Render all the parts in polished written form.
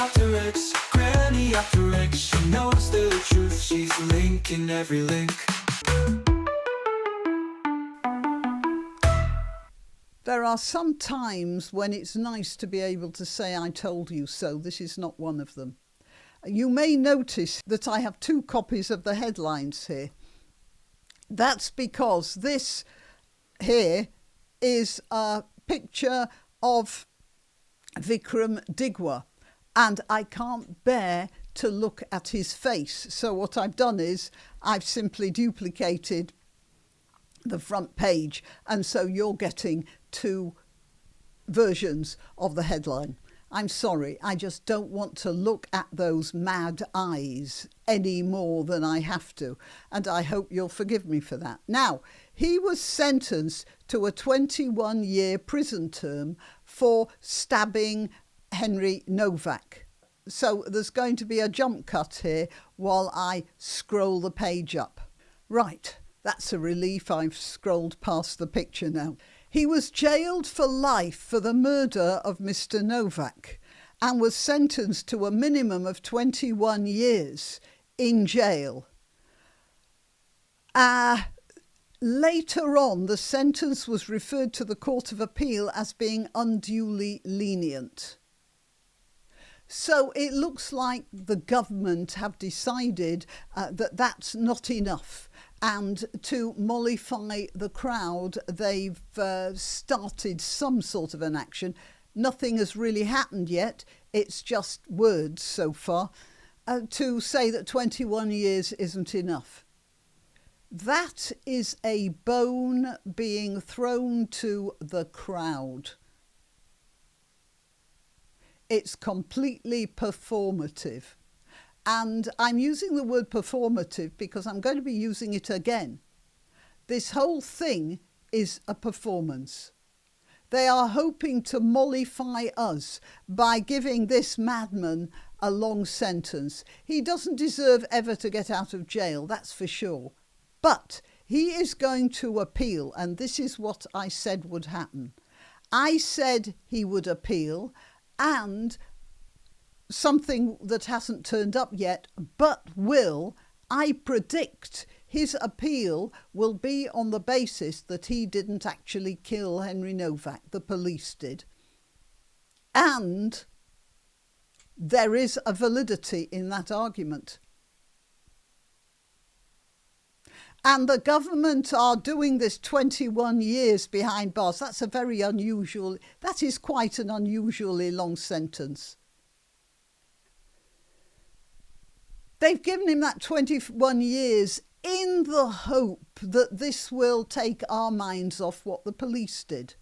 granniopteryx, granniopteryx. She knows the truth, she's linking every link. There are some times when it's nice to be able to say I told you so. This is not one of them. You may notice that I have 2 copies of the headlines here. That's because this here is a picture of Vikram Digwa, and I can't bear to look at his face. So what I've done is I've simply duplicated the front page, and so you're getting 2 versions of the headline. I'm sorry, I just don't want to look at those mad eyes any more than I have to, and I hope you'll forgive me for that. Now, he was sentenced to a 21-year prison term for stabbing Henry Nowak. So there's going to be a jump cut here while I scroll the page up. Right, that's a relief. I've scrolled past the picture now. He was jailed for life for the murder of Mr. Nowak and was sentenced to a minimum of 21 years in jail. Later on, the sentence was referred to the Court of Appeal as being unduly lenient. So it looks like the government have decided that that's not enough. And to mollify the crowd, they've started some sort of an action. Nothing has really happened yet. It's just words so far to say that 21 years isn't enough. That is a bone being thrown to the crowd. It's completely performative. And I'm using the word performative because I'm going to be using it again. This whole thing is a performance. They are hoping to mollify us by giving this madman a long sentence. He doesn't deserve ever to get out of jail, that's for sure. But he is going to appeal, and this is what I said would happen. I said he would appeal, and something that hasn't turned up yet, but will, I predict his appeal will be on the basis that he didn't actually kill Henry Nowak, the police did. And there is a validity in that argument. And the government are doing this 21 years behind bars. That is quite an unusually long sentence. They've given him that 21 years in the hope that this will take our minds off what the police did.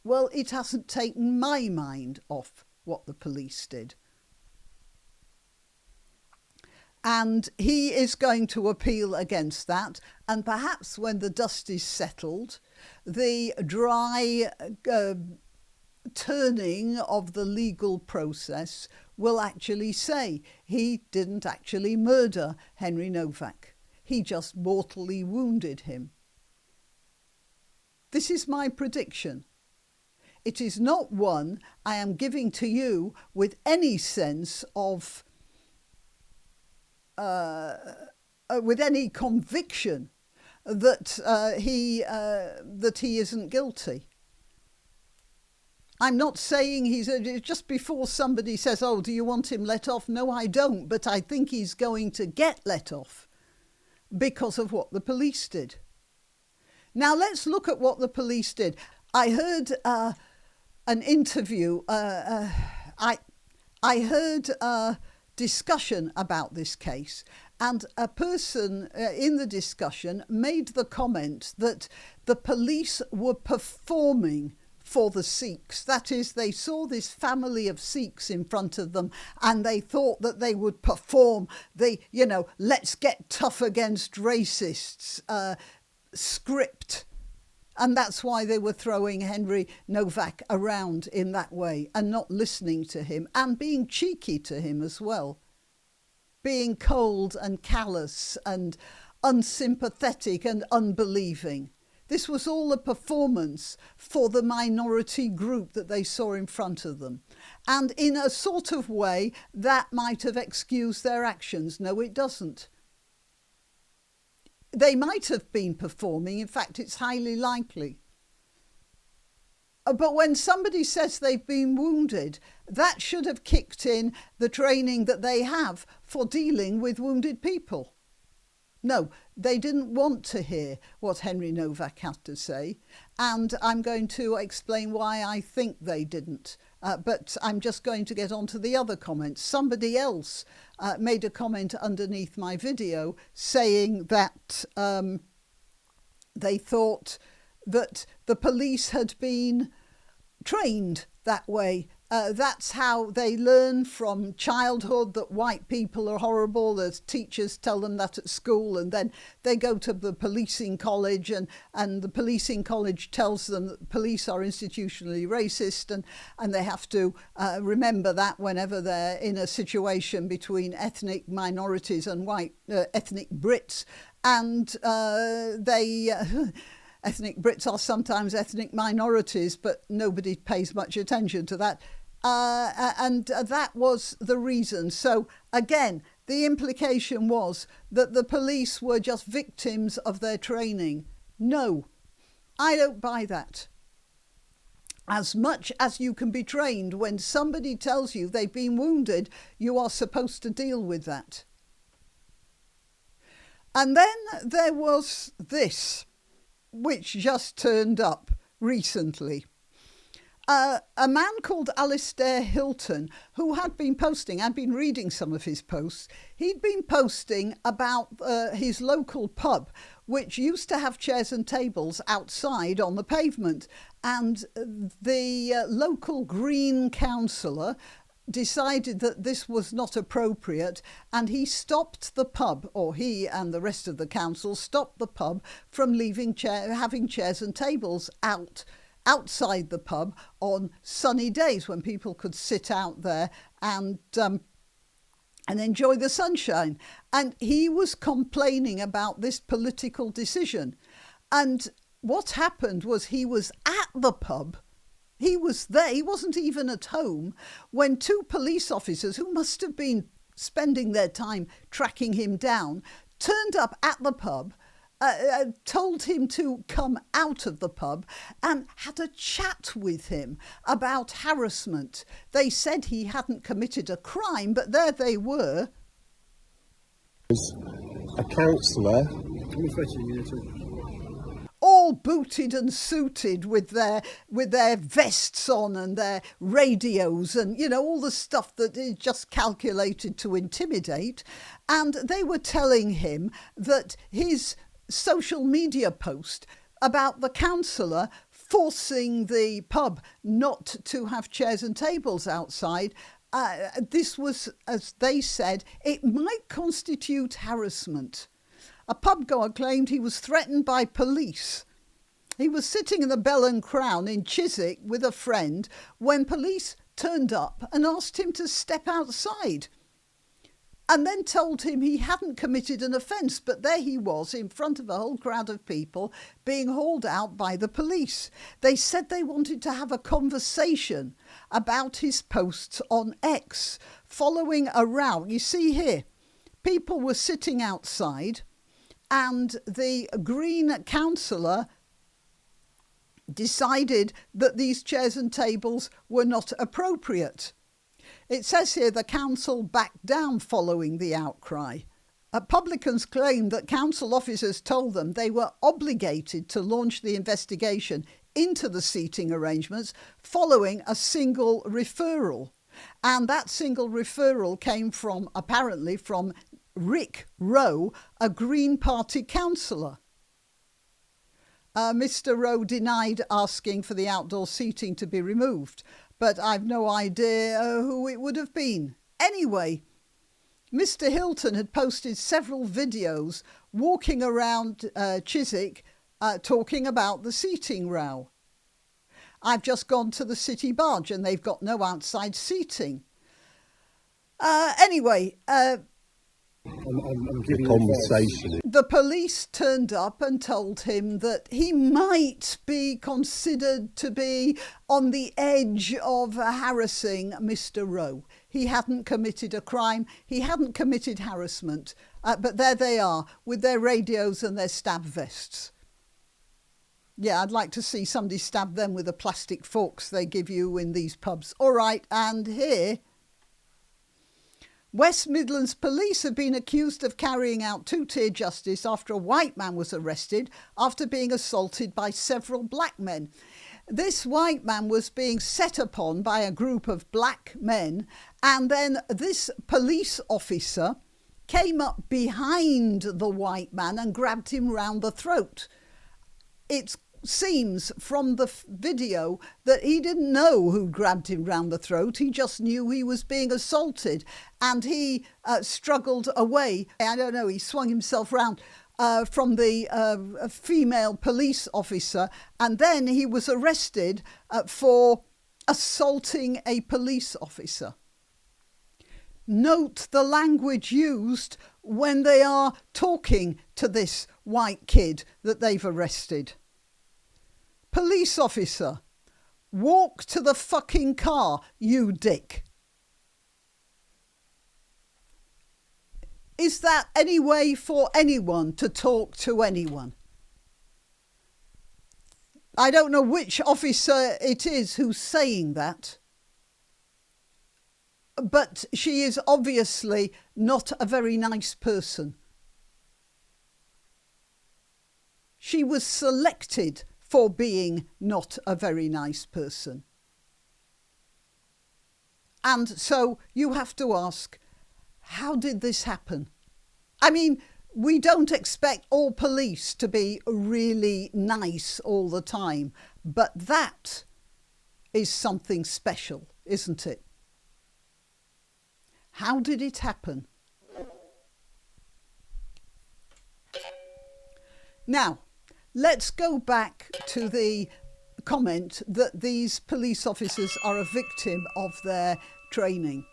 Well, it hasn't taken my mind off what the police did. And he is going to appeal against that. And perhaps when the dust is settled, the dry turning of the legal process will actually say he didn't actually murder Henry Nowak. He just mortally wounded him. This is my prediction. It is not one I am giving to you with any sense of, with any conviction that he isn't guilty. I'm not saying he's just before somebody says, oh, do you want him let off? No, I don't. But I think he's going to get let off because of what the police did. Now, let's look at what the police did. I heard an interview. I heard a discussion about this case. And a person in the discussion made the comment that the police were performing for the Sikhs. That is, they saw this family of Sikhs in front of them and they thought that they would perform the, let's get tough against racists script. And that's why they were throwing Henry Nowak around in that way and not listening to him and being cheeky to him as well. Being cold and callous and unsympathetic and unbelieving. This was all a performance for the minority group that they saw in front of them. And in a sort of way, that might have excused their actions. No, it doesn't. They might have been performing. In fact, it's highly likely. But when somebody says they've been wounded, that should have kicked in the training that they have for dealing with wounded people. No, they didn't want to hear what Henry Nowak had to say, and I'm going to explain why I think they didn't. But I'm just going to get on to the other comments. Somebody else made a comment underneath my video saying that they thought that the police had been trained that way. That's how they learn from childhood that white people are horrible. The teachers tell them that at school, and then they go to the policing college, and the policing college tells them that police are institutionally racist, and they have to remember that whenever they're in a situation between ethnic minorities and white ethnic Brits, and ethnic Brits are sometimes ethnic minorities, but nobody pays much attention to that. And that was the reason. So again, the implication was that the police were just victims of their training. No, I don't buy that. As much as you can be trained, when somebody tells you they've been wounded, you are supposed to deal with that. And then there was this, which just turned up recently. A man called Alistair Hilton, who had been posting, I'd been reading some of his posts, he'd been posting about his local pub, which used to have chairs and tables outside on the pavement. And the local Green councillor decided that this was not appropriate, and he stopped the pub, or he and the rest of the council stopped the pub from having chairs and tables outside the pub on sunny days when people could sit out there and enjoy the sunshine. And he was complaining about this political decision. And what happened was he was at the pub. He was there. He wasn't even at home when two police officers, who must have been spending their time tracking him down, turned up at the pub, told him to come out of the pub, and had a chat with him about harassment. They said he hadn't committed a crime, but there they were. A councillor, all booted and suited with their vests on and their radios and, you know, all the stuff that is just calculated to intimidate. And they were telling him that his social media post about the councillor forcing the pub not to have chairs and tables outside, this was, as they said, it might constitute harassment. A pubgoer claimed he was threatened by police. He was sitting in the Bell and Crown in Chiswick with a friend when police turned up and asked him to step outside, and then told him he hadn't committed an offence, but there he was in front of a whole crowd of people being hauled out by the police. They said they wanted to have a conversation about his posts on X following a row. You see here, people were sitting outside, and the Green councillor decided that these chairs and tables were not appropriate. It says here the council backed down following the outcry. Publicans claimed that council officers told them they were obligated to launch the investigation into the seating arrangements following a single referral. And that single referral came from, apparently, from Rick Rowe, a Green Party councillor. Mr. Rowe denied asking for the outdoor seating to be removed, but I've no idea who it would have been. Anyway, Mr. Hilton had posted several videos walking around Chiswick talking about the seating row. I've just gone to the City Barge and they've got no outside seating. Anyway, I'm giving conversation. The police turned up and told him that he might be considered to be on the edge of harassing Mr. Rowe. He hadn't committed a crime, he hadn't committed harassment, but there they are with their radios and their stab vests. Yeah, I'd like to see somebody stab them with the plastic forks they give you in these pubs. All right, and here, West Midlands police have been accused of carrying out two-tier justice after a white man was arrested after being assaulted by several black men. This white man was being set upon by a group of black men, and then this police officer came up behind the white man and grabbed him round the throat. It seems from the video that he didn't know who grabbed him round the throat. He just knew he was being assaulted, and he struggled away. I don't know, he swung himself round from the female police officer, and then he was arrested for assaulting a police officer. Note the language used when they are talking to this white kid that they've arrested. Police officer, walk to the fucking car, you dick. Is that any way for anyone to talk to anyone? I don't know which officer it is who's saying that, but she is obviously not a very nice person. She was selected for being not a very nice person. And so you have to ask, how did this happen? I mean, we don't expect all police to be really nice all the time, but that is something special, isn't it? How did it happen? Now, let's go back to the comment that these police officers are a victim of their training.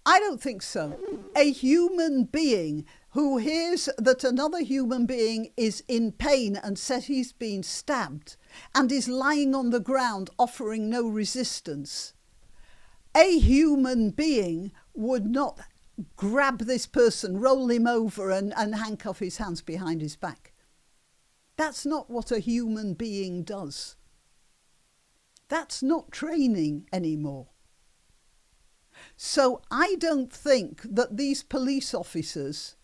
I don't think so. A human being who hears that another human being is in pain and says he's been stabbed and is lying on the ground offering no resistance, a human being would not grab this person, roll him over and handcuff his hands behind his back. That's not what a human being does. That's not training anymore. So I don't think that these police officers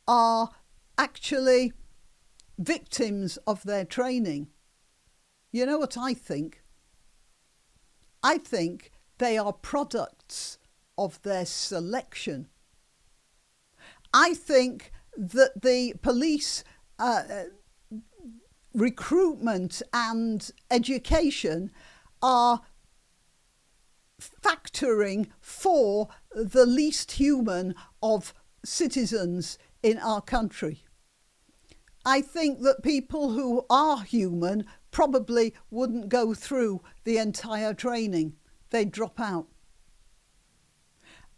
are actually victims of their training. You know what I think? I think they are products of their selection. I think that the police recruitment and education are factoring for the least human of citizens in our country. I think that people who are human probably wouldn't go through the entire training. They'd drop out.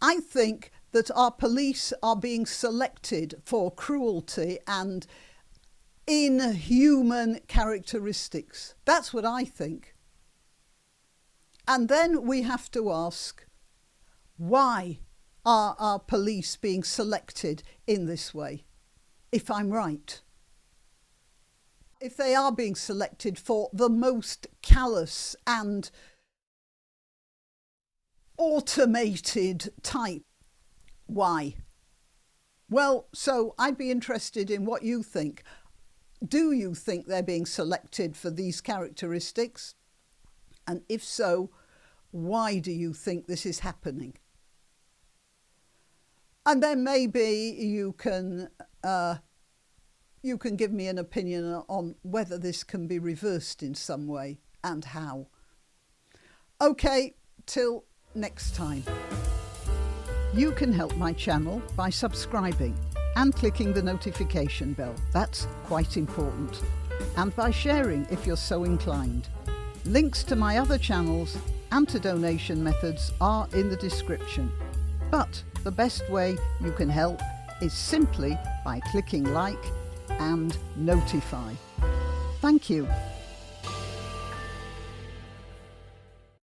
I think that our police are being selected for cruelty and inhuman characteristics. That's what I think. And then we have to ask, why are our police being selected in this way, if I'm right? If they are being selected for the most callous and automated type, why? Well, so I'd be interested in what you think. Do you think they're being selected for these characteristics? And if so, why do you think this is happening? And then maybe you can give me an opinion on whether this can be reversed in some way and how. Okay, till next time. You can help my channel by subscribing and clicking the notification bell. That's quite important. And by sharing if you're so inclined. Links to my other channels and to donation methods are in the description. But the best way you can help is simply by clicking like and notify. Thank you.